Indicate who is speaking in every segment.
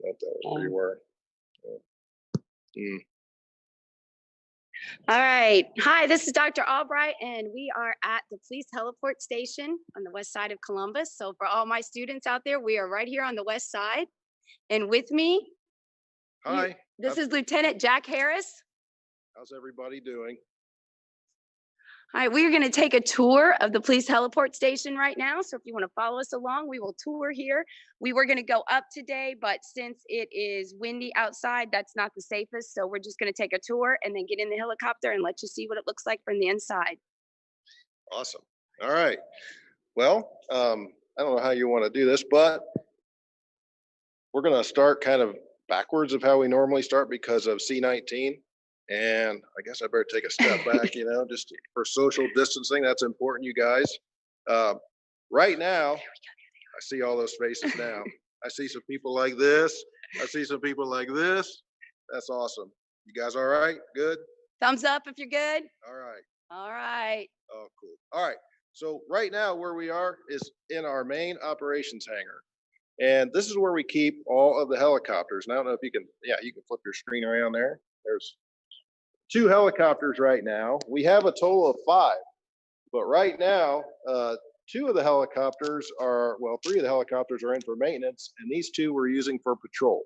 Speaker 1: Thought that was where you were.
Speaker 2: All right. Hi, this is Dr. Albright, and we are at the police heliport station on the west side of Columbus. So for all my students out there, we are right here on the west side. And with me,
Speaker 1: Hi.
Speaker 2: This is Lieutenant Jack Harris.
Speaker 1: How's everybody doing?
Speaker 2: All right, we're going to take a tour of the police heliport station right now. So if you want to follow us along, we will tour here. We were going to go up today, but since it is windy outside, that's not the safest. So we're just going to take a tour and then get in the helicopter and let you see what it looks like from the inside.
Speaker 1: Awesome. All right. Well, I don't know how you want to do this, but we're going to start kind of backwards of how we normally start because of C-19. And I guess I better take a step back, just for social distancing. That's important, you guys. Right now, I see all those faces now. I see some people like this. I see some people like this. That's awesome. You guys all right? Good?
Speaker 2: Thumbs up if you're good.
Speaker 1: All right.
Speaker 2: All right.
Speaker 1: Oh, cool. All right. So right now where we are is in our main operations hangar. And this is where we keep all of the helicopters. And I don't know if you can, you can flip your screen around there. There's 2 helicopters right now. We have a total of 5, but right now, 2 of the helicopters are, 3 of the helicopters are in for maintenance, and these 2 we're using for patrol.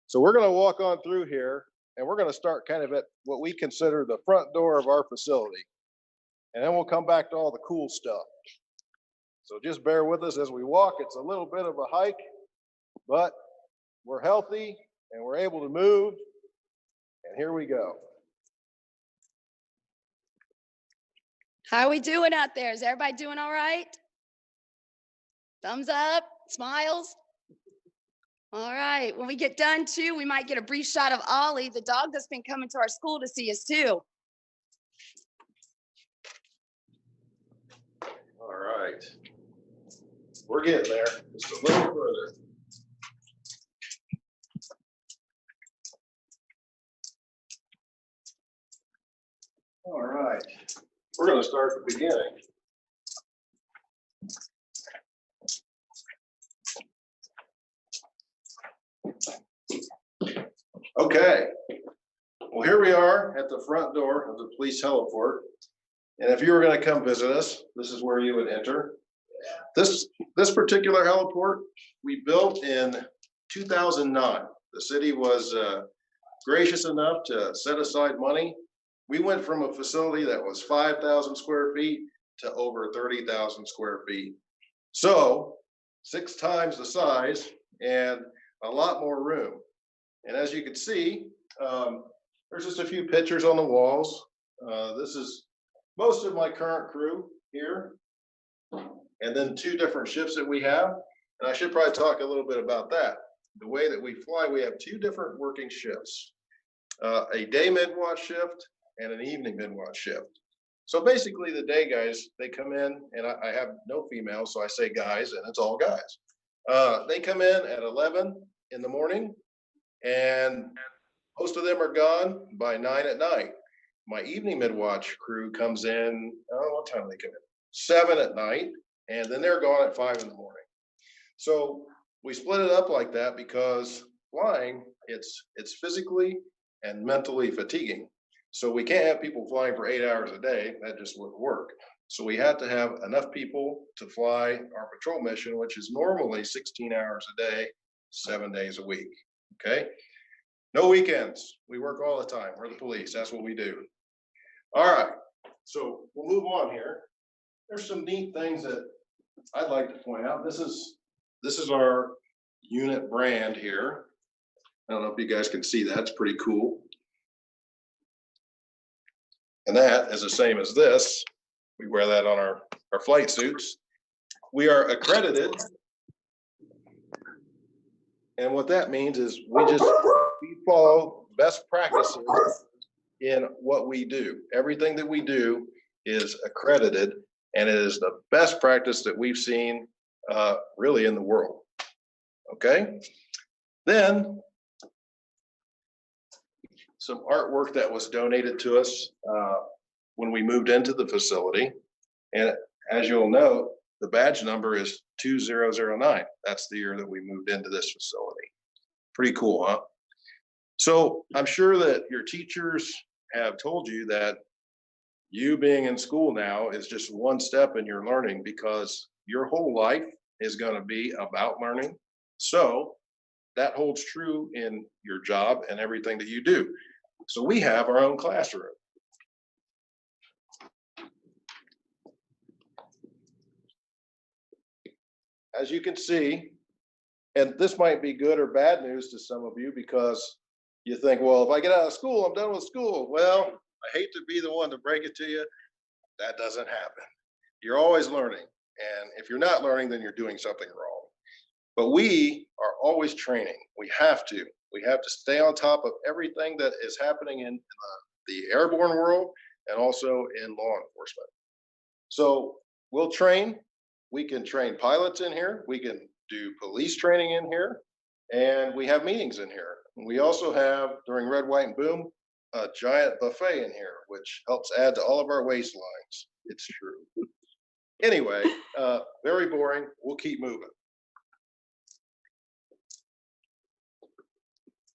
Speaker 1: So we're gonna walk on through here, and we're gonna start kind of at what we consider the front door of our facility. And then we'll come back to all the cool stuff. So just bear with us as we walk. It's a little bit of a hike, but we're healthy and we're able to move. And here we go.
Speaker 2: How are we doing out there? Is everybody doing all right? Thumbs up, smiles. All right, when we get done too, we might get a brief shot of Ollie, the dog that's been coming to our school to see us too.
Speaker 1: All right, we're getting there, just a little further. All right. We're going to start at the beginning. Okay. Well, here we are at the front door of the police heliport. And if you were going to come visit us, this is where you would enter. This particular heliport we built in 2009. The city was gracious enough to set aside money. We went from a facility that was 5,000 square feet to over 30,000 square feet. So 6 times the size and a lot more room. And as you can see, there's just a few pictures on the walls. This is most of my current crew here. And then 2 different shifts that we have. And I should probably talk a little bit about that. The way that we fly, we have 2 different working shifts. A day mid-watch shift and an evening mid-watch shift. So basically the day guys, they come in, and I have no females, so I say guys, and it's all guys. They come in at 11 in the morning, and most of them are gone by 9 at night. My evening mid-watch crew comes in, what time do they come in? 7 at night, and then they're gone at 5 in the morning. So we split it up like that because flying, it's physically and mentally fatiguing. So we can't have people flying for 8 hours a day. That just wouldn't work. So we had to have enough people to fly our patrol mission, which is normally 16 hours a day, 7 days a week. Okay. No weekends. We work all the time. We're the police. That's what we do. All right. So we'll move on here. There's some neat things that I'd like to point out. This is our unit brand here. I don't know if you guys can see that. It's pretty cool. And that is the same as this. We wear that on our flight suits. We are accredited. And what that means is we follow best practices in what we do. Everything that we do is accredited, and it is the best practice that we've seen really in the world. Okay. Then some artwork that was donated to us when we moved into the facility. And as you'll note, the badge number is 2009. That's the year that we moved into this facility. Pretty cool, huh? So I'm sure that your teachers have told you that you being in school now is just one step in your learning, because your whole life is going to be about learning. So that holds true in your job and everything that you do. So we have our own classroom. As you can see, and this might be good or bad news to some of you, because you think, well, if I get out of school, I'm done with school. Well, I hate to be the one to break it to you. That doesn't happen. You're always learning. And if you're not learning, then you're doing something wrong. But we are always training. We have to. We have to stay on top of everything that is happening in the airborne world and also in law enforcement. So we'll train. We can train pilots in here. We can do police training in here. And we have meetings in here. We also have, during Red, White, and Boom, a giant buffet in here, which helps add to all of our waistlines. It's true. Anyway, very boring. We'll keep moving.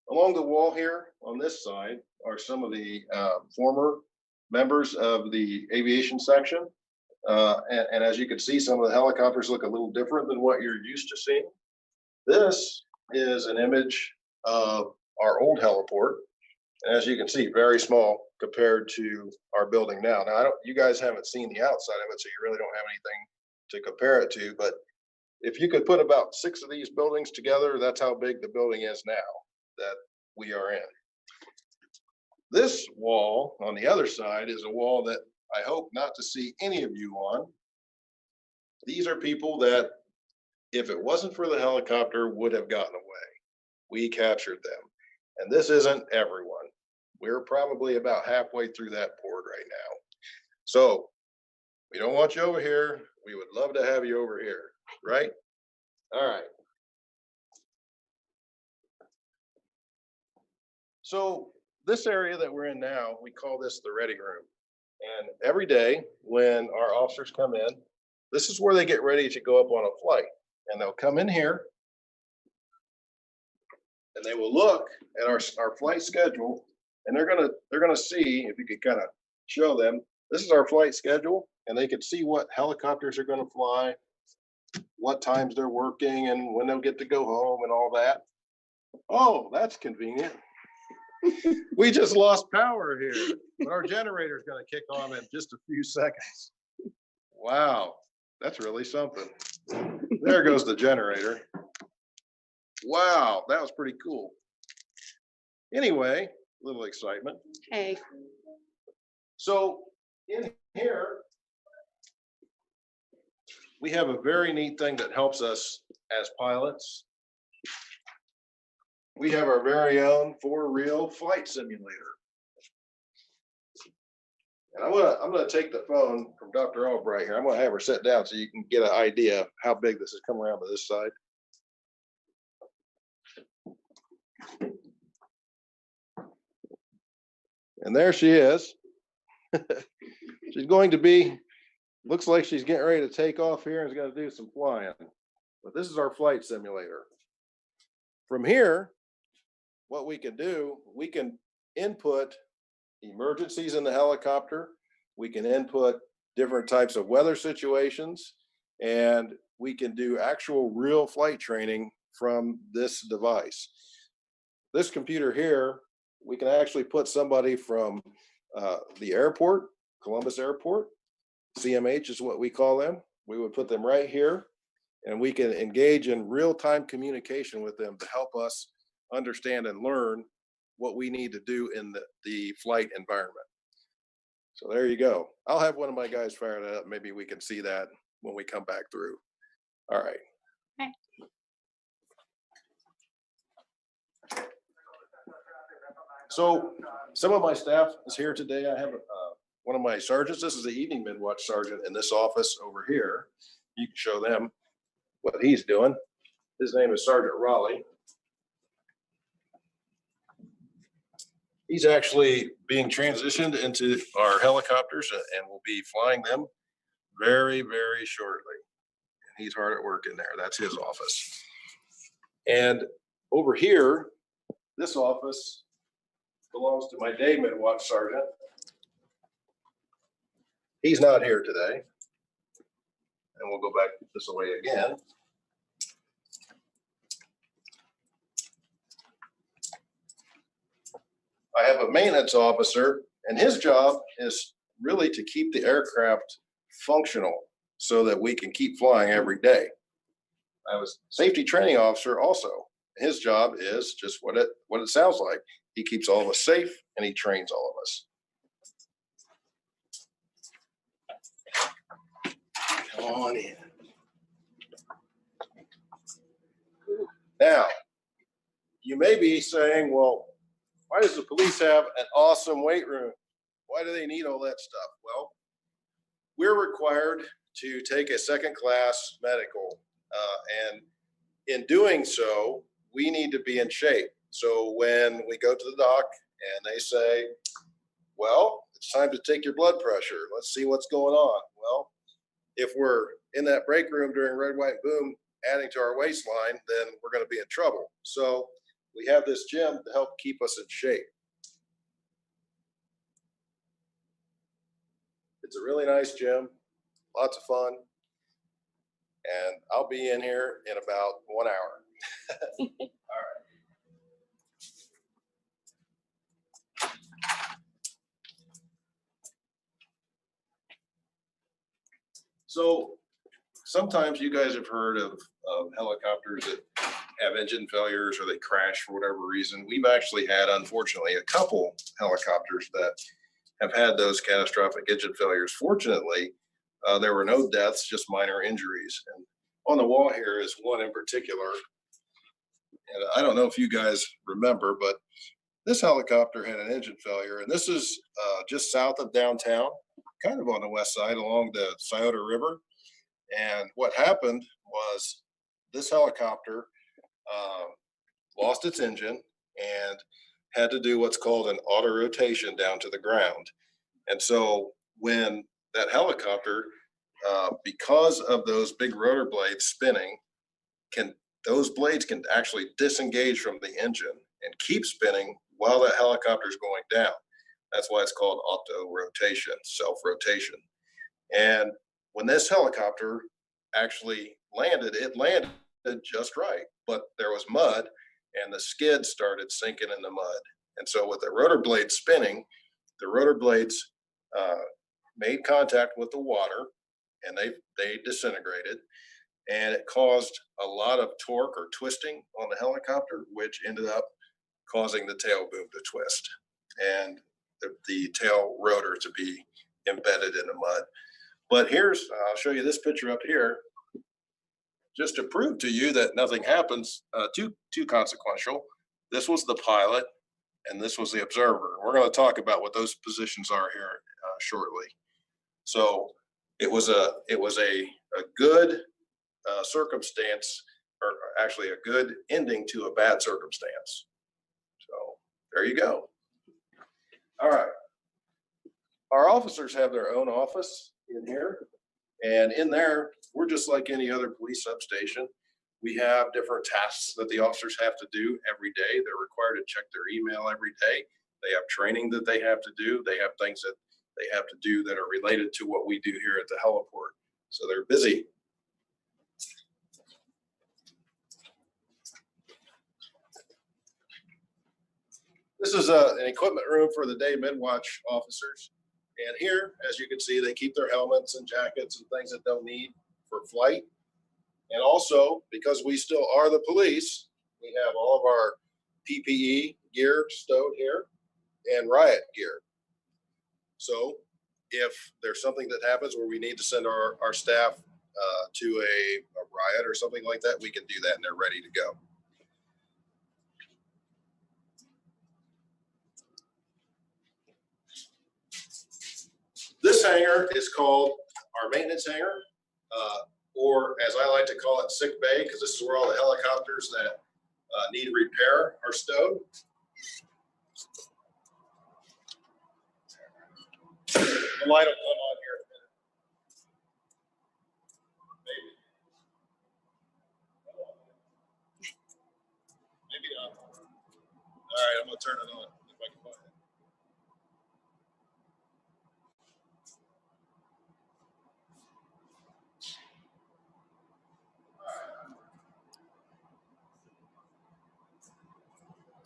Speaker 1: Along the wall here on this side are some of the former members of the aviation section. And as you can see, some of the helicopters look a little different than what you're used to seeing. This is an image of our old heliport. And as you can see, very small compared to our building now. Now, you guys haven't seen the outside of it, so you really don't have anything to compare it to. But if you could put about 6 of these buildings together, that's how big the building is now that we are in. This wall on the other side is a wall that I hope not to see any of you on. These are people that, if it wasn't for the helicopter, would have gotten away. We captured them. And this isn't everyone. We're probably about halfway through that board right now. So we don't want you over here. We would love to have you over here, right? All right. So this area that we're in now, we call this the ready room. And every day when our officers come in, this is where they get ready to go up on a flight. And they'll come in here and they will look at our flight schedule, and they're gonna see, if you could kind of show them, this is our flight schedule, and they can see what helicopters are gonna fly, what times they're working, and when they'll get to go home and all that. Oh, that's convenient. We just lost power here, but our generator is gonna kick on in just a few seconds. Wow, that's really something. There goes the generator. Wow, that was pretty cool. Anyway, a little excitement.
Speaker 2: Hey.
Speaker 1: So in here, we have a very neat thing that helps us as pilots. We have our very own for-real flight simulator. And I'm gonna take the phone from Dr. Albright here. I'm gonna have her sit down so you can get an idea of how big this is. Come around to this side. And there she is. She's going to be, looks like she's getting ready to take off here and is going to do some flying. But this is our flight simulator. From here, what we can do, we can input emergencies in the helicopter. We can input different types of weather situations, and we can do actual real flight training from this device. This computer here, we can actually put somebody from the airport, Columbus Airport, CMH is what we call them. We would put them right here, and we can engage in real-time communication with them to help us understand and learn what we need to do in the flight environment. So there you go. I'll have one of my guys fire it up. Maybe we can see that when we come back through. All right.
Speaker 2: Okay.
Speaker 1: So some of my staff is here today. I have one of my sergeants. This is the evening midwatch sergeant in this office over here. You can show them what he's doing. His name is Sergeant Raleigh. He's actually being transitioned into our helicopters and will be flying them very, very shortly. He's hard at work in there. That's his office. And over here, This office belongs to my day mid-watch sergeant. He's not here today. And we'll go back this way again. I have a maintenance officer, and his job is really to keep the aircraft functional so that we can keep flying every day. I was safety training officer also. His job is just what it sounds like. He keeps all of us safe and he trains all of us. Come on in. Now, you may be saying, well, why does the police have an awesome weight room? Why do they need all that stuff? Well, we're required to take a second class medical. And in doing so, we need to be in shape. So when we go to the doc and they say, well, it's time to take your blood pressure. Let's see what's going on. Well, if we're in that break room during red, white, boom, adding to our waistline, then we're going to be in trouble. So we have this gym to help keep us in shape. It's a really nice gym, lots of fun. And I'll be in here in about 1 hour. All right. So sometimes you guys have heard of helicopters that have engine failures or they crash for whatever reason. We've actually had, unfortunately, a couple helicopters that have had those catastrophic engine failures. Fortunately, there were no deaths, just minor injuries. And on the wall here is one in particular. And I don't know if you guys remember, but this helicopter had an engine failure. And this is just south of downtown, kind of on the west side along the Scioto River. And what happened was this helicopter lost its engine and had to do what's called an auto rotation down to the ground. And so when that helicopter, because of those big rotor blades spinning, those blades can actually disengage from the engine and keep spinning while that helicopter is going down. That's why it's called auto rotation, self-rotation. And when this helicopter actually landed, it landed just right, but there was mud and the skid started sinking in the mud. And so with the rotor blades spinning, the rotor blades made contact with the water and they disintegrated, and it caused a lot of torque or twisting on the helicopter, which ended up causing the tail boom to twist and the tail rotor to be embedded in the mud. But I'll show you this picture up here, just to prove to you that nothing happens too consequential. This was the pilot and this was the observer. We're going to talk about what those positions are here shortly. So it was a good circumstance, or actually a good ending to a bad circumstance. So there you go. All right. Our officers have their own office in here, and in there, we're just like any other police substation. We have different tasks that the officers have to do every day. They're required to check their email every day. They have training that they have to do. They have things that they have to do that are related to what we do here at the heliport. So they're busy. This is an equipment room for the day mid-watch officers. And here, as you can see, they keep their helmets and jackets and things that they'll need for flight. And also, because we still are the police, we have all of our PPE gear stowed here and riot gear. So if there's something that happens where we need to send our staff to a riot or something like that, we can do that and they're ready to go. This hangar is called our maintenance hangar, or as I like to call it, sick bay, because this is where all the helicopters that need repair are stowed. The light will come on here in a minute. Maybe. Maybe not. right, I'm gonna turn it on if I can find it.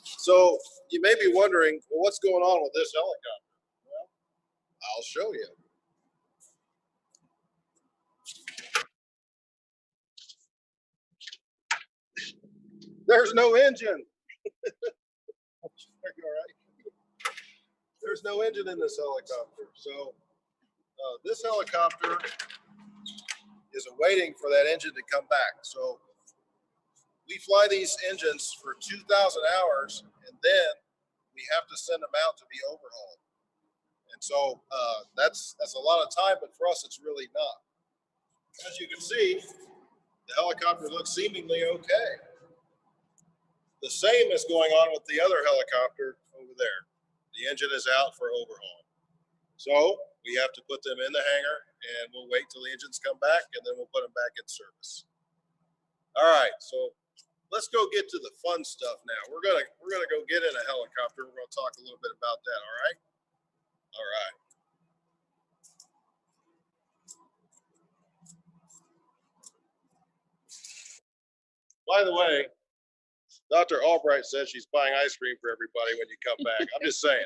Speaker 1: So you may be wondering, well, what's going on with this helicopter? Well, I'll show you. There's no engine. All right. There's no engine in this helicopter. So this helicopter is waiting for that engine to come back. So we fly these engines for 2,000 hours, and then we have to send them out to be overhauled. And so that's a lot of time, but for us, it's really not. As you can see, the helicopter looks seemingly okay. The same is going on with the other helicopter over there. The engine is out for overhaul. So we have to put them in the hangar, and we'll wait till the engines come back, and then we'll put them back in service. All right, so let's go get to the fun stuff now. We're gonna go get in a helicopter. We're gonna talk a little bit about that. All right. All right. By the way, Dr. Albright says she's buying ice cream for everybody when you come back. I'm just saying.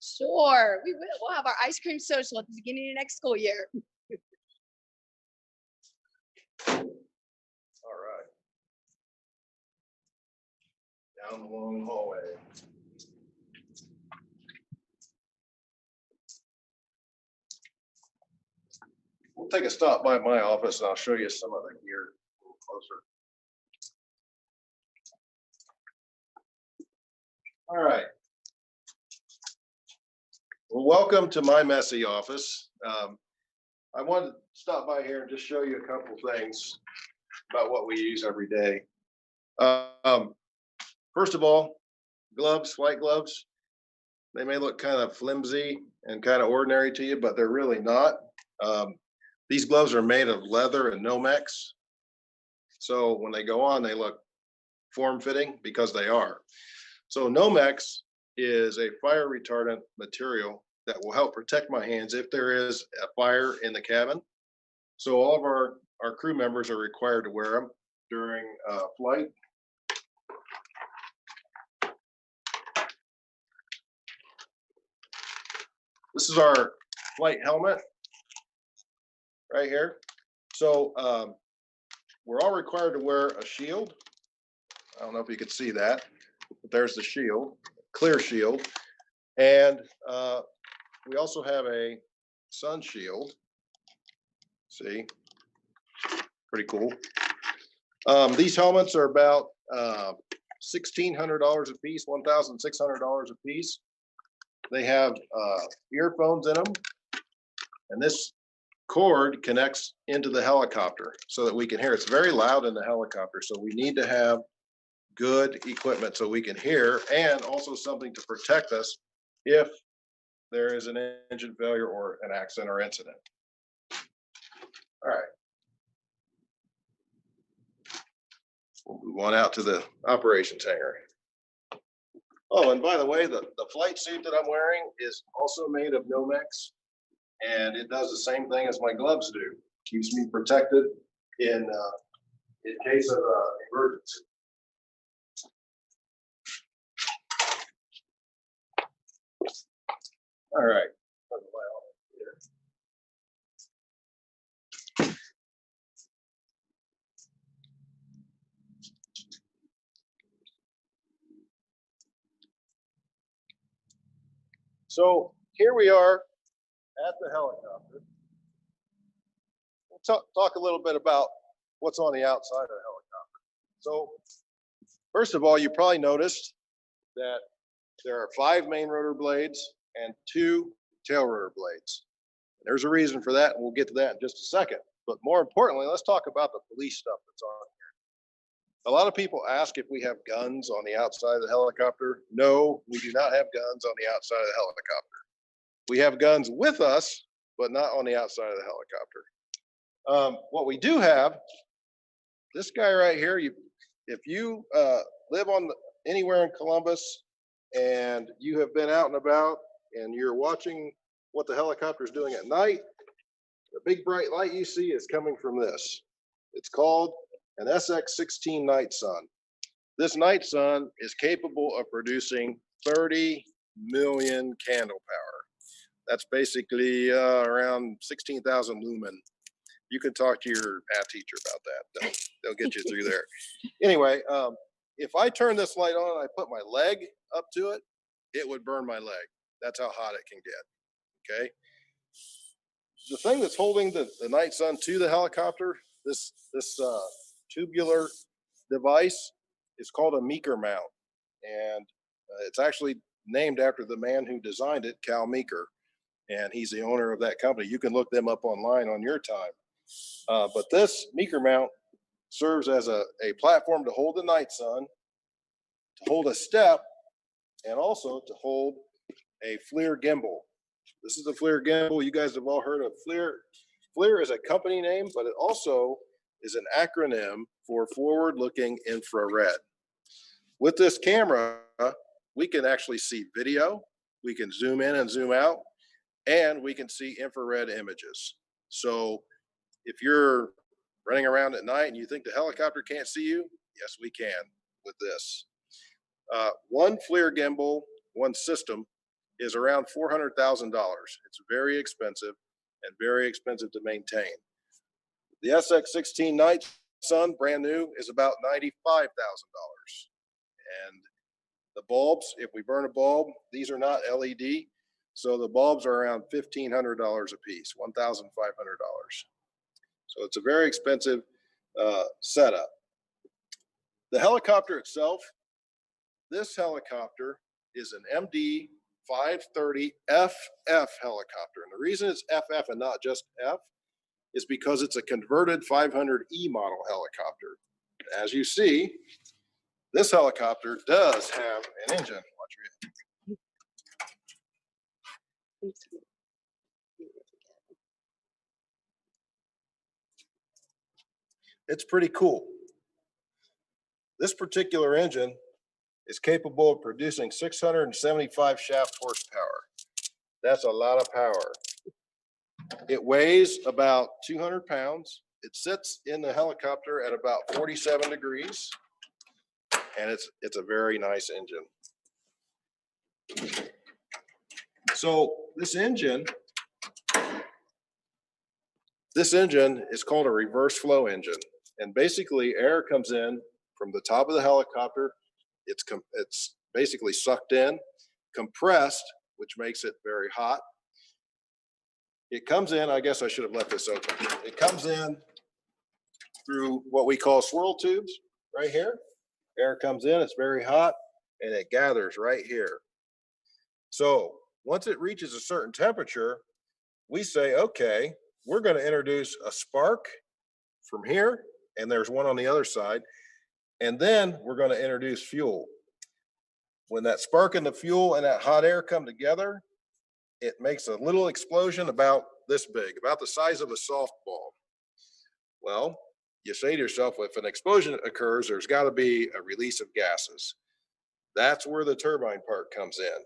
Speaker 2: Sure, we will. We'll have our ice cream social at the beginning of next school year.
Speaker 1: All right. Down the long hallway. We'll take a stop by my office and I'll show you some of the gear a little closer. All right. Well, welcome to my messy office. I wanted to stop by here and just show you a couple things about what we use every day. First of all, gloves, flight gloves. They may look kind of flimsy and kind of ordinary to you, but they're really not. These gloves are made of leather and Nomex. So when they go on, they look form-fitting because they are. So Nomex is a fire retardant material that will help protect my hands if there is a fire in the cabin. So all of our crew members are required to wear them during flight. This is our flight helmet right here. So we're all required to wear a shield. I don't know if you could see that, but there's the shield, clear shield. And we also have a sun shield. See, pretty cool. These helmets are about $1,600 a piece, $1,600 a piece. They have earphones in them, and this cord connects into the helicopter so that we can hear. It's very loud in the helicopter, so we need to have good equipment so we can hear, and also something to protect us if there is an engine failure or an accident or incident. All right. We'll move on out to the operations hangar. Oh, and by the way, the flight suit that I'm wearing is also made of Nomex, and it does the same thing as my gloves do. Keeps me protected in case of emergency. All right. So here we are at the helicopter. We'll talk a little bit about what's on the outside of the helicopter. So first of all, you probably noticed that there are 5 main rotor blades and 2 tail rotor blades. There's a reason for that, and we'll get to that in just a second. But more importantly, let's talk about the police stuff that's on here. A lot of people ask if we have guns on the outside of the helicopter. No, we do not have guns on the outside of the helicopter. We have guns with us, but not on the outside of the helicopter. What we do have, this guy right here, if you live on anywhere in Columbus and you have been out and about and you're watching what the helicopter is doing at night, the big bright light you see is coming from this. It's called an SX-16 night sun. This night sun is capable of producing 30 million candle power. That's basically around 16,000 lumen. You can talk to your math teacher about that. They'll get you through there. Anyway, if I turn this light on and I put my leg up to it, it would burn my leg. That's how hot it can get, okay? The thing that's holding the night sun to the helicopter, this tubular device, is called a Meeker mount. And it's actually named after the man who designed it, Cal Meeker. And he's the owner of that company. You can look them up online on your time. But this Meeker mount serves as a platform to hold the night sun, to hold a step, and also to hold a FLIR gimbal. This is the FLIR gimbal. You guys have all heard of FLIR. FLIR is a company name, but it also is an acronym for forward-looking infrared. With this camera, we can actually see video, we can zoom in and zoom out, and we can see infrared images. So if you're running around at night and you think the helicopter can't see you, yes, we can with this. One FLIR gimbal, one system, is around $400,000. It's very expensive and very expensive to maintain. The SX-16 night sun, brand new, is about $95,000. And the bulbs, if we burn a bulb, these are not LED, so the bulbs are around $1,500 a piece, $1,500. So it's a very expensive setup. The helicopter itself, this helicopter is an MD 530 FF helicopter. And the reason it's FF and not just F is because it's a converted 500E model helicopter. As you see, this helicopter does have an engine. Watch your head. It's pretty cool. This particular engine is capable of producing 675 shaft horsepower. That's a lot of power. It weighs about 200 pounds. It sits in the helicopter at about 47 degrees, and it's a very nice engine. So this engine is called a reverse flow engine. And basically air comes in from the top of the helicopter. It's basically sucked in, compressed, which makes it very hot. It comes in, I guess I should have left this open. It comes in through what we call swirl tubes right here. Air comes in, it's very hot, and it gathers right here. So once it reaches a certain temperature, we say, okay, we're going to introduce a spark from here, and there's one on the other side, and then we're going to introduce fuel. When that spark and the fuel and that hot air come together, it makes a little explosion about this big, about the size of a softball. Well, you say to yourself, if an explosion occurs, there's got to be a release of gases. That's where the turbine part comes in.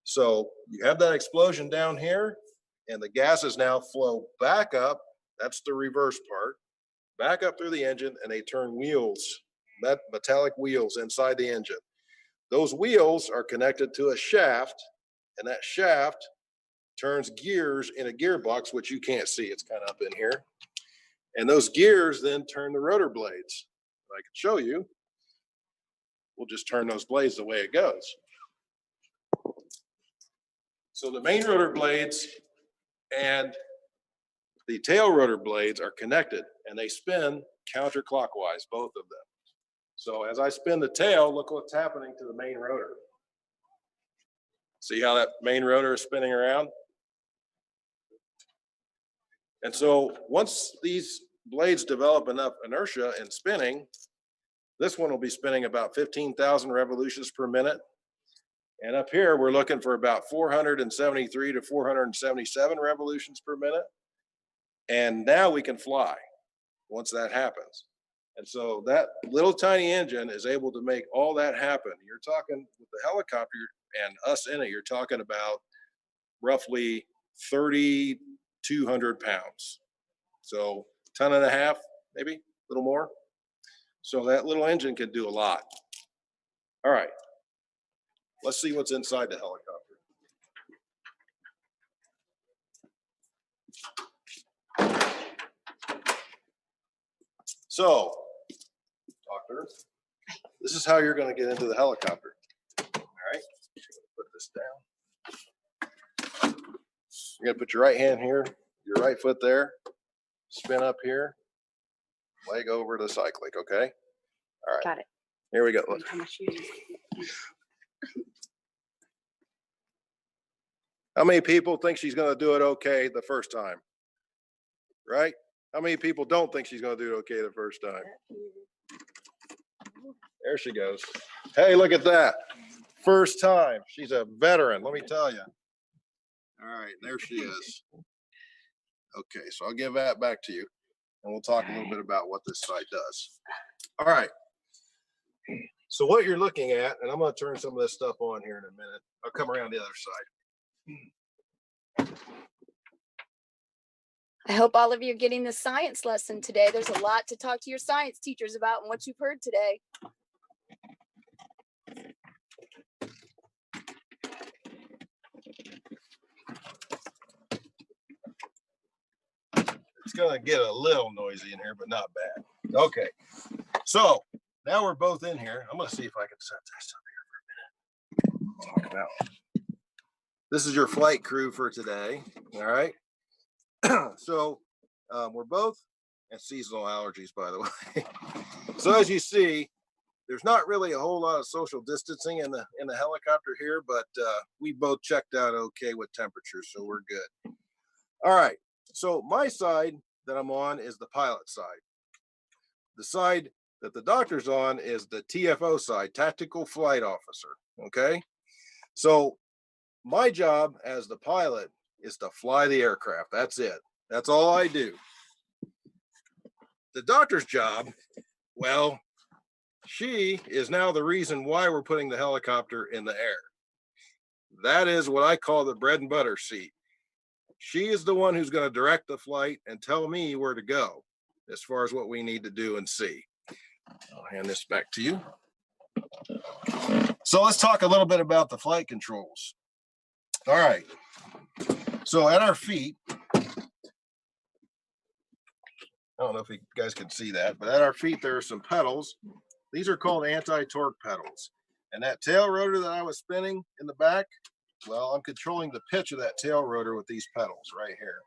Speaker 1: So you have that explosion down here, and the gases now flow back up. That's the reverse part, back up through the engine, and they turn wheels, metallic wheels inside the engine. Those wheels are connected to a shaft, and that shaft turns gears in a gearbox, which you can't see. It's kind of up in here. And those gears then turn the rotor blades. I can show you. We'll just turn those blades the way it goes. So the main rotor blades and the tail rotor blades are connected, and they spin counterclockwise, both of them. So as I spin the tail, look what's happening to the main rotor. See how that main rotor is spinning around? And so once these blades develop enough inertia and spinning, this one will be spinning about 15,000 revolutions per minute. And up here, we're looking for about 473 to 477 revolutions per minute. And now we can fly once that happens. And so that little tiny engine is able to make all that happen. You're talking with the helicopter and us in it, you're talking about roughly 3,200 pounds. So 1.5 tons, maybe a little more. So that little engine can do a lot. All right, let's see what's inside the helicopter. So, doctor, this is how you're going to get into the helicopter. All right, put this down. You're going to put your right hand here, your right foot there, spin up here, leg over to cyclic, okay? All right.
Speaker 2: Got it.
Speaker 1: Here we go.
Speaker 2: How much you use?
Speaker 1: How many people think she's going to do it okay the first time? Right? How many people don't think she's going to do it okay the first time? There she goes. Hey, look at that. First time. She's a veteran, let me tell you. All right, there she is. Okay, so I'll give that back to you, and we'll talk a little bit about what this side does. All right. So what you're looking at, and I'm going to turn some of this stuff on here in a minute. I'll come around the other side.
Speaker 2: I hope all of you are getting the science lesson today. There's a lot to talk to your science teachers about and what you've heard today.
Speaker 1: It's going to get a little noisy in here, but not bad. Okay. So now we're both in here. I'm going to see if I can set this up here for a minute. Talk about. This is your flight crew for today. All right. So we're both, and seasonal allergies, by the way. So as you see, there's not really a whole lot of social distancing in the helicopter here, but we both checked out okay with temperature, so we're good. All right. So my side that I'm on is the pilot side. The side that the doctor's on is the TFO side, Tactical Flight Officer. Okay. So my job as the pilot is to fly the aircraft. That's it. That's all I do. The doctor's job, well, she is now the reason why we're putting the helicopter in the air. That is what I call the bread and butter seat. She is the one who's going to direct the flight and tell me where to go as far as what we need to do and see. I'll hand this back to you. So let's talk a little bit about the flight controls. All right. So at our feet, I don't know if you guys can see that, but at our feet, there are some pedals. These are called anti-torque pedals. And that tail rotor that I was spinning in the back, well, I'm controlling the pitch of that tail rotor with these pedals right here.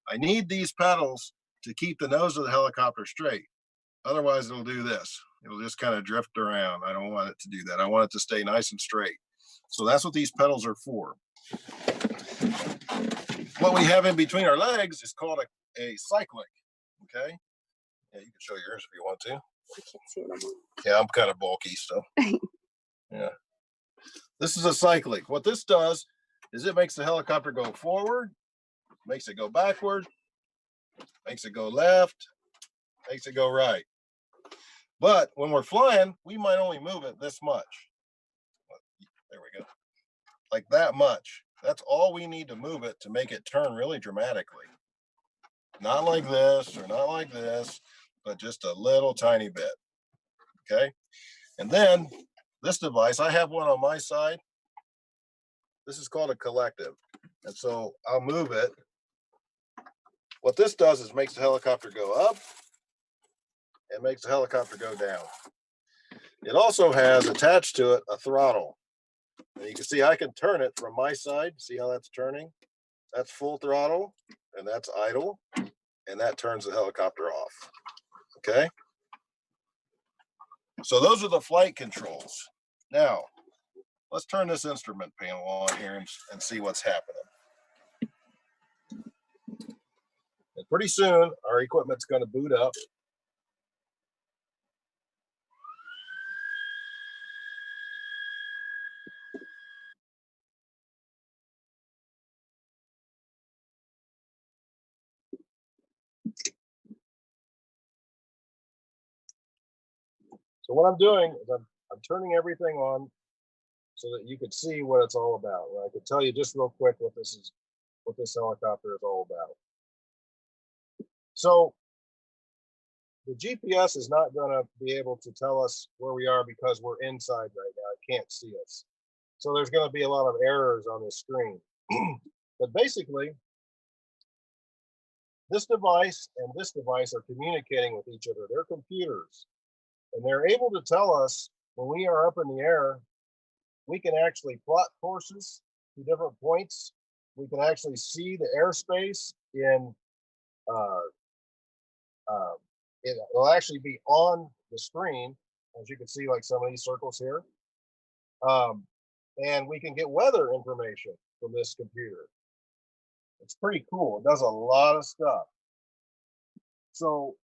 Speaker 1: I need these pedals to keep the nose of the helicopter straight. Otherwise, it'll do this. It'll just kind of drift around. I don't want it to do that. I want it to stay nice and straight. So that's what these pedals are for. What we have in between our legs is called a cyclic. Okay. Yeah, you can show yours if you want to.
Speaker 2: I can't see it anymore.
Speaker 1: Yeah, I'm kind of bulky, so. Yeah. This is a cyclic. What this does is it makes the helicopter go forward, makes it go backward, makes it go left, makes it go right. But when we're flying, we might only move it this much. There we go. Like that much. That's all we need to move it to make it turn really dramatically. Not like this or not like this, but just a little tiny bit. Okay. And then this device, I have one on my side. This is called a collective. And so I'll move it. What this does is makes the helicopter go up and makes the helicopter go down. It also has attached to it a throttle. And you can see I can turn it from my side. See how that's turning? That's full throttle and that's idle. And that turns the helicopter off. Okay. So those are the flight controls. Now, let's turn this instrument panel on here and see what's happening. And pretty soon, our equipment's going to boot up.
Speaker 3: So what I'm doing is I'm turning everything on so that you could see what it's all about. Well, I could tell you just real quick what this helicopter is all about. So the GPS is not going to be able to tell us where we are because we're inside right now. It can't see us. So there's going to be a lot of errors on the screen. But basically, this device and this device are communicating with each other. They're computers. And they're able to tell us when we are up in the air, we can actually plot courses to different points. We can actually see the airspace it'll actually be on the screen, as you can see, like some of these circles here. And we can get weather information from this computer. It's pretty cool. It does a lot of stuff. So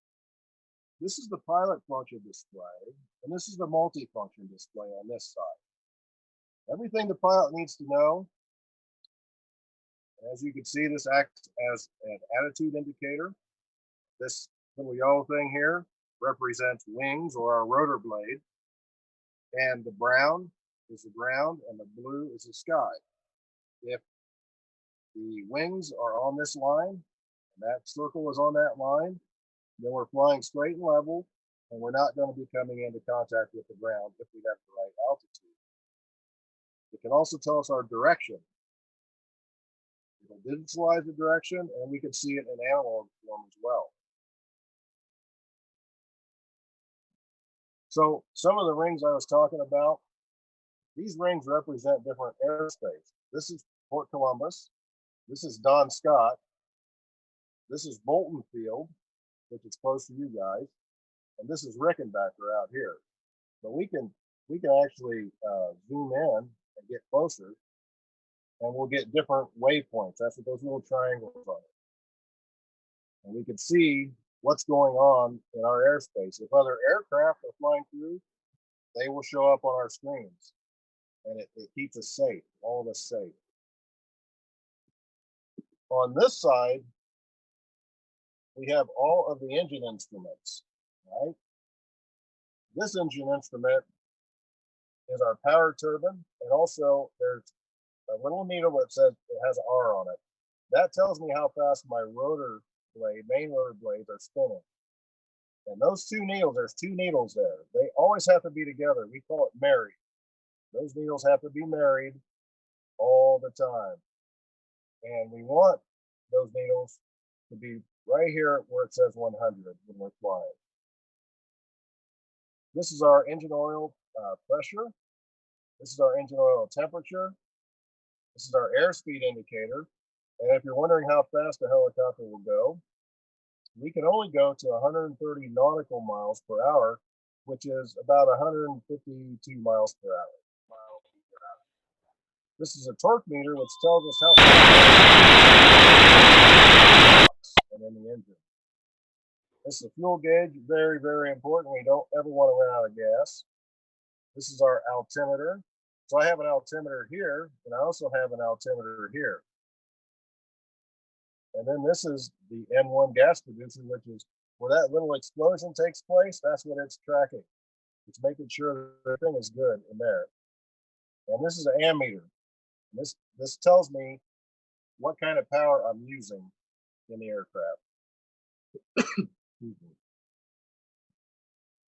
Speaker 3: this is the pilot function display, and this is the multi-function display on this side. Everything the pilot needs to know. As you can see, this acts as an attitude indicator. This little yellow thing here represents wings or our rotor blade. And the brown is the ground and the blue is the sky. If the wings are on this line, and that circle is on that line, then we're flying straight and level, and we're not going to be coming into contact with the ground if we have the right altitude. It can also tell us our direction. It'll digitalize the direction, and we can see it in analog form as well. So some of the rings I was talking about, these rings represent different airspace. This is Port Columbus. This is Don Scott. This is Bolton Field, which is close to you guys. And this is Rickenbacker out here. But we can actually zoom in and get closer, and we'll get different waypoints. That's what those little triangles are. And we can see what's going on in our airspace. If other aircraft are flying through, they will show up on our screens. And it keeps us safe, all of us safe. On this side, we have all of the engine instruments, right? This engine instrument is our power turbine, and also there's a little needle that says it has an R on it. That tells me how fast my rotor blade, main rotor blades are spinning. And those two needles, there's two needles there. They always have to be together. We call it married. Those needles have to be married all the time. And we want those needles to be right here where it says 100 when we're flying. This is our engine oil pressure. This is our engine oil temperature. This is our airspeed indicator. And if you're wondering how fast a helicopter will go, we can only go to 130 nautical miles per hour, which is about 152 miles per hour. This is a torque meter, which tells us how fast and in the engine. This is a fuel gauge, very, very important. We don't ever want to run out of gas. This is our altimeter. So I have an altimeter here, and I also have an altimeter here. And then this is the N1 gas producer, which is where that little explosion takes place. That's what it's tracking. It's making sure the thing is good in there. And this is an ammeter. This tells me what kind of power I'm using in the aircraft.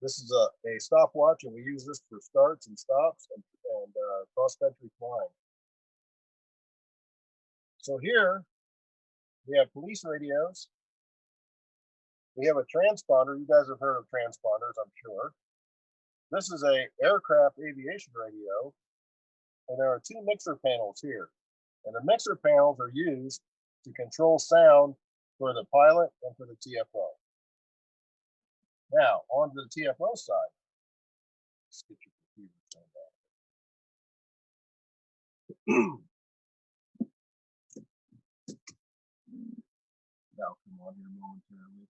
Speaker 3: This is a stopwatch, and we use this for starts and stops and cross-country flying. So here we have police radios. We have a transponder. You guys have heard of transponders, I'm sure. This is a aircraft aviation radio, and there are two mixer panels here. And the mixer panels are used to control sound for the pilot and for the TFO. Now, on to the TFO side. Let's get your computer turned on. Now, come on here momentarily.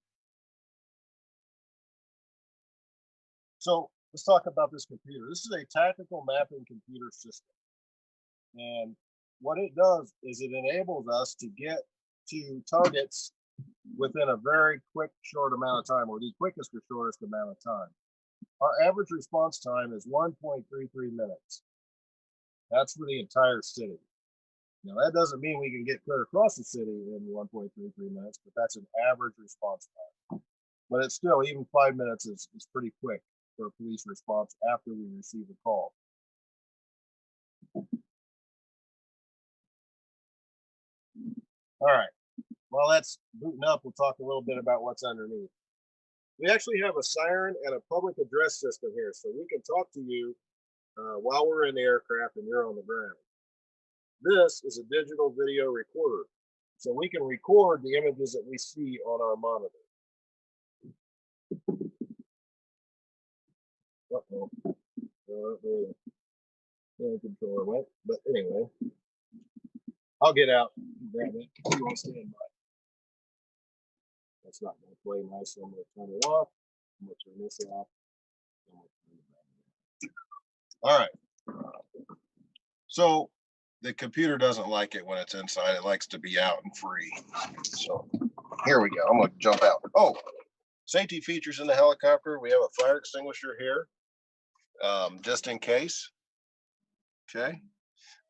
Speaker 3: So let's talk about this computer. This is a tactical mapping computer system. And what it does is it enables us to get to targets within a very quick, short amount of time, or the quickest or shortest amount of time. Our average response time is 1.33 minutes. That's for the entire city. Now, that doesn't mean we can get clear across the city in 1.33 minutes, but that's an average response time. But it's still, even 5 minutes is pretty quick for a police response after we receive a call. All right, while that's booting up, we'll talk a little bit about what's underneath. We actually have a siren and a public address system here, so we can talk to you while we're in the aircraft and you're on the ground. This is a digital video recorder, so we can record the images that we see on our monitor. Uh-oh. The controller went, but anyway, I'll get out and grab it. You want to stand by? That's not going to play nice, so I'm going to turn it off. I'm going to turn this off. All right. So the computer doesn't like it when it's inside. It likes to be out and free. So here we go. I'm going to jump out. Oh, safety features in the helicopter. We have a fire extinguisher here, just in case. Okay.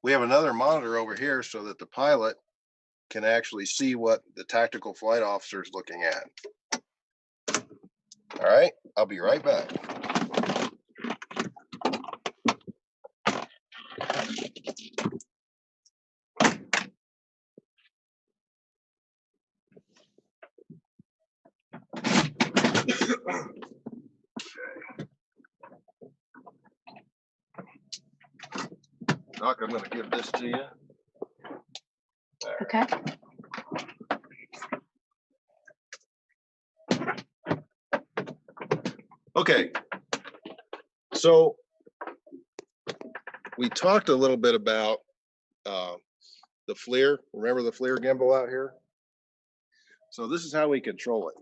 Speaker 3: We have another monitor over here so that the pilot can actually see what the tactical flight officer is looking at. All right, I'll be right back. Doc, I'm going to give this to you. There.
Speaker 2: Okay.
Speaker 1: Okay. So we talked a little bit about the FLIR. Remember the FLIR gimbal out here? So this is how we control it.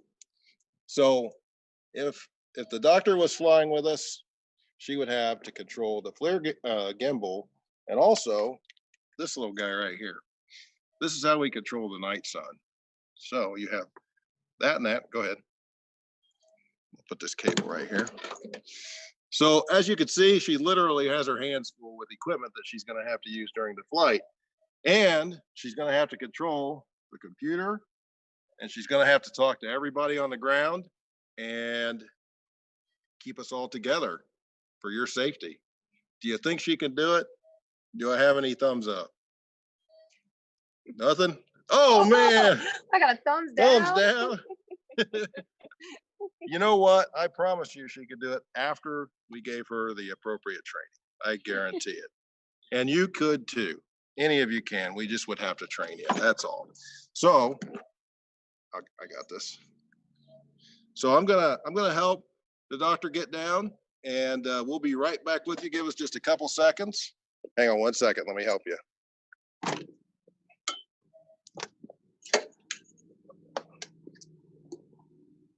Speaker 1: So if the doctor was flying with us, she would have to control the FLIR gimbal and also this little guy right here. This is how we control the night sun. So you have that and that. Go ahead. I'll put this cable right here. So as you can see, she literally has her hands full with equipment that she's going to have to use during the flight. And she's going to have to control the computer. And she's going to have to talk to everybody on the ground and keep us all together for your safety. Do you think she can do it? Do I have any thumbs up? Nothing? Oh, man.
Speaker 2: I got a thumbs down.
Speaker 1: Thumbs down. You know what? I promise you she could do it after we gave her the appropriate training. I guarantee it. And you could too. Any of you can. We just would have to train you. That's all. So I got this. So I'm gonna help the doctor get down, and we'll be right back with you. Give us just a couple seconds. Hang on 1 second. Let me help you.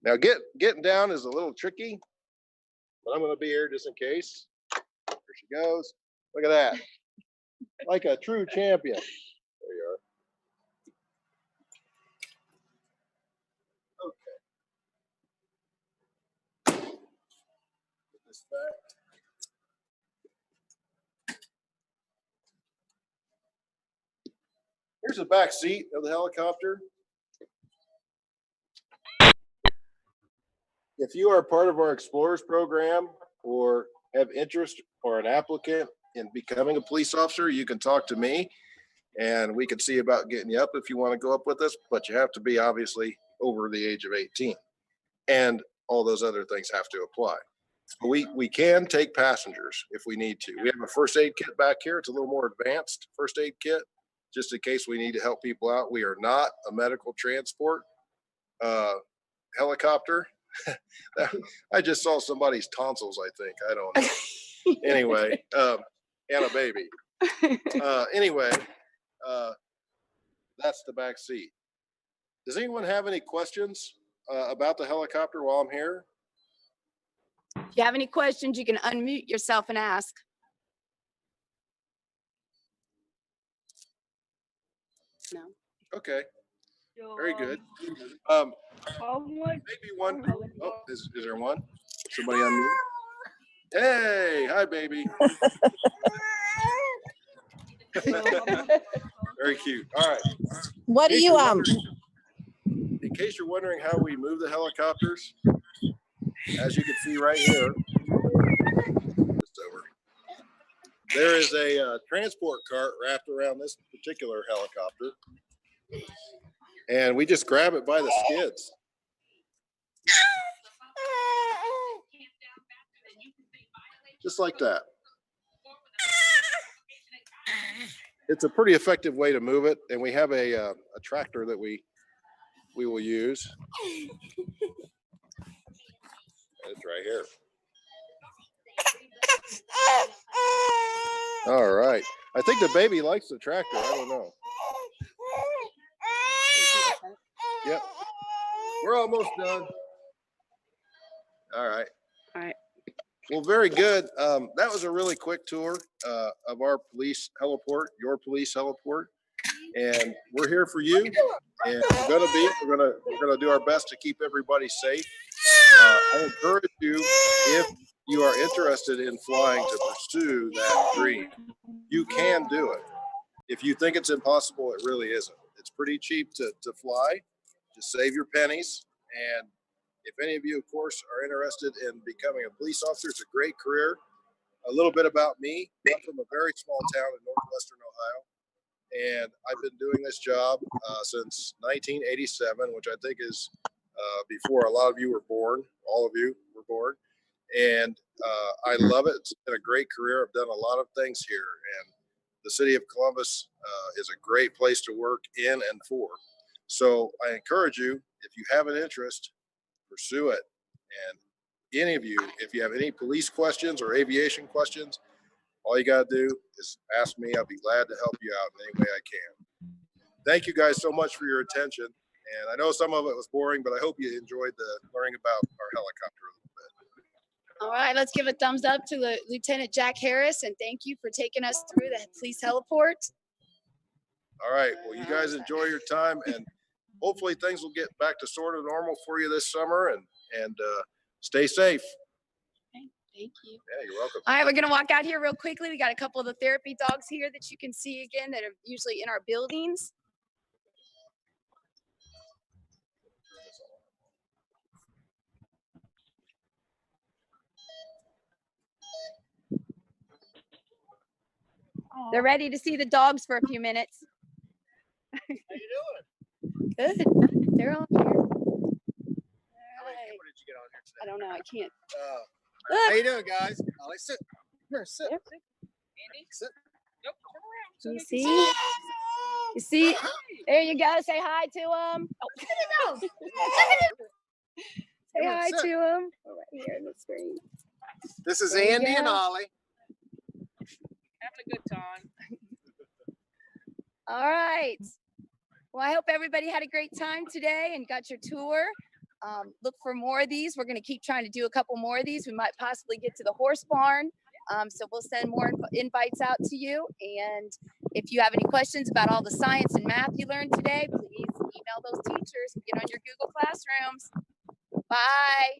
Speaker 1: Now getting down is a little tricky, but I'm going to be here just in case. There she goes. Look at that. Like a true champion. There you are. Okay. Put this back. Here's the back seat of the helicopter. If you are part of our Explorers program or have interest or an applicant in becoming a police officer, you can talk to me and we can see about getting you up if you want to go up with us, but you have to be obviously over the age of 18 and all those other things have to apply. We can take passengers if we need to. We have a first aid kit back here. It's a little more advanced first aid kit, just in case we need to help people out. We are not a medical transport helicopter. I just saw somebody's tonsils, I think. I don't know. Anyway, and a baby. Anyway, that's the back seat. Does anyone have any questions about the helicopter while I'm here?
Speaker 2: If you have any questions, you can unmute yourself and ask. No.
Speaker 1: Okay, very good. Maybe one. Oh, is there one? Somebody unmute? Hey, hi, baby. Very cute. All right.
Speaker 4: What do
Speaker 1: In case
Speaker 4: you
Speaker 1: you're wondering- In case you're wondering how we move the helicopters, as you can see right here, it's over. There is a transport cart wrapped around this particular helicopter, and we just grab it by the skids. Just like that. It's a pretty effective way to move it, and we have a tractor that we will use. It's right here. All right. I think the baby likes the tractor. I don't know. Yep. We're almost done. All right.
Speaker 2: All right.
Speaker 1: Well, very good. That was a really quick tour of our police heliport, your police heliport, and we're here for you. And we're gonna do our best to keep everybody safe. I encourage you, if you are interested in flying, to pursue that dream. You can do it. If you think it's impossible, it really isn't. It's pretty cheap to fly. Just save your pennies. And if any of you, of course, are interested in becoming a police officer, it's a great career. A little bit about me. I'm from a very small town in northwestern Ohio. And I've been doing this job since 1987, which I think is before a lot of you were born. All of you were born. And I love it. It's been a great career. I've done a lot of things here. And the city of Columbus is a great place to work in and for. So I encourage you, if you have an interest, pursue it. And any of you, if you have any police questions or aviation questions, all you got to do is ask me. I'll be glad to help you out in any way I can. Thank you guys so much for your attention. And I know some of it was boring, but I hope you enjoyed learning about our helicopter a little bit.
Speaker 2: All right, let's give a thumbs up to Lieutenant Jack Harris, and thank you for taking us through the police heliport.
Speaker 1: All right. Well, you guys enjoy your time, and hopefully things will get back to sort of normal for you this summer, and stay safe.
Speaker 2: Thank you.
Speaker 1: Yeah, you're welcome.
Speaker 2: All right, we're gonna walk out here real quickly. We got a couple of the therapy dogs here that you can see again that are usually in our buildings. They're ready to see the dogs for a few minutes.
Speaker 3: How you doing?
Speaker 2: Good. They're all here.
Speaker 3: What did you get on here today?
Speaker 2: I don't know. I can't.
Speaker 3: How you doing, guys? Ollie, sit. Here, sit.
Speaker 2: Yep.
Speaker 3: Andy, sit.
Speaker 5: Nope, turn around.
Speaker 2: Do you see? You see? There you go. Say hi to them. Oh. Say hi to them. Right here in the screen.
Speaker 3: This is
Speaker 2: There you
Speaker 3: Andy and
Speaker 2: go.
Speaker 3: Ollie.
Speaker 5: Having a good time.
Speaker 2: All right. Well, I hope everybody had a great time today and got your tour. Look for more of these. We're going to keep trying to do a couple more of these. We might possibly get to the horse barn. So we'll send more invites out to you. And if you have any questions about all the science and math you learned today, please email those teachers and get on your Google Classrooms. Bye.